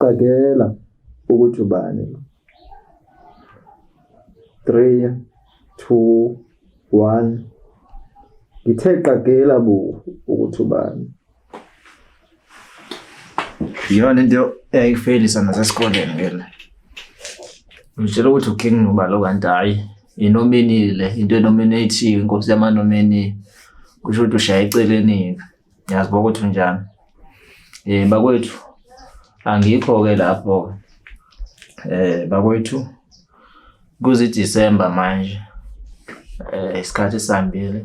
qagela ukuthi ubani. 3, 2, 1. Ngithe qagela bo ukuthi ubani. Iyona into eyayifelisa nasesikoleni ngela. Ngitshela ukuthi uking nobalo kanti hayi inominile into enominathiwe inkosi yamanomini kusho ukuthi ushaya eceleni yazibo ukuthi unjani. Bakwethu angikho ke lapho bakwethu kuzi December manje isikhathi sambile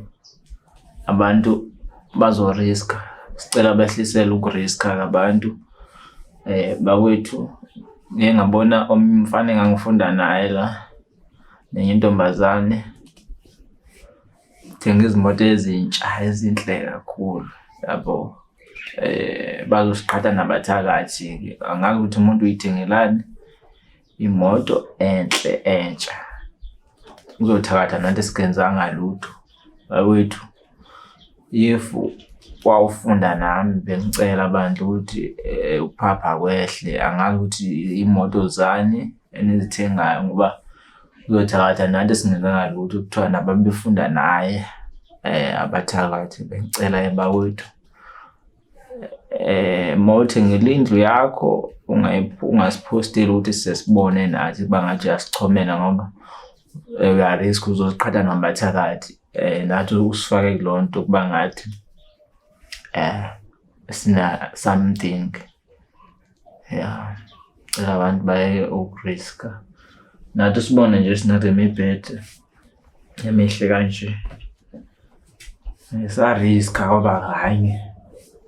abantu bazoriska sicela behlisele ukuriska abantu bakwethu ngeke ngabona umfana engangifunda naye la nenye intombazane thenga izimoto ezintsha ezinhle kakhulu yabo bazosiqhatha nabathakathi angazi ukuthi umuntu uyithengelani imoto enhle entsha uzothakatha nathi sikenzanga lutho bakwethu yefu wawufunda nami bengicela abantu ukuthi uphapha kwehle angazi ukuthi imoto zani enizithengayo ngoba uzothakatha nathi singenzanga lutho kuthiwa nabantu befunda naye abathakathi bengicela bakwethu mawuthengela indlu yakho ungasiposteli ukuthi sesibone nathi bangathi asichomela ngoba uyarisk uzoziqhatha nabathakathi nathi usifake kulonto kuba ngathi sina something abantu baye ukuriska nathi sibone nje sinaremibhede emihle kanje sariska ngoba kanye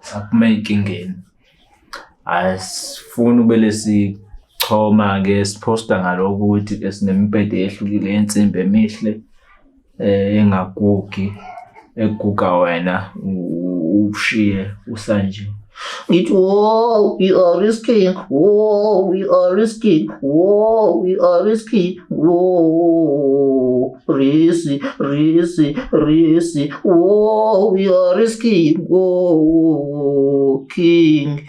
saphuma enkingeni asifuni ubele sichoma ke siposta ngalokho ukuthi ke sinemibhede ehlukile yensimbi emihle engagugi eguga wena ushiye usanje ngithi oh we are risking oh we are risking oh we are risking oh risi oh we are risking oh king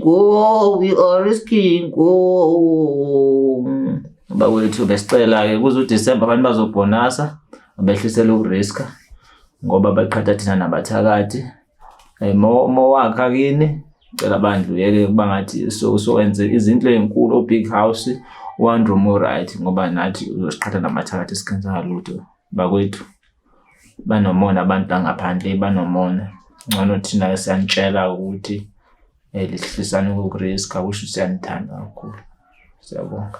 oh we are risking oh bakwethu besicela ke kuze uDecember abantu bazobonasa abehlisela ukuriska ngoba baqhatha thina nabathakathi mowakha kini cela bandlu yeke kuba ngathi so wenze izinto ezinkulu big house one room right ngoba nathi uzosiqhatha nabathakathi sikenzanga lutho bakwethu banomona abantu ngaphandle banomona ngcono thina siyanitshela ukuthi lihlisana ukuriska kusho siyanithanda kakhulu siyabonga.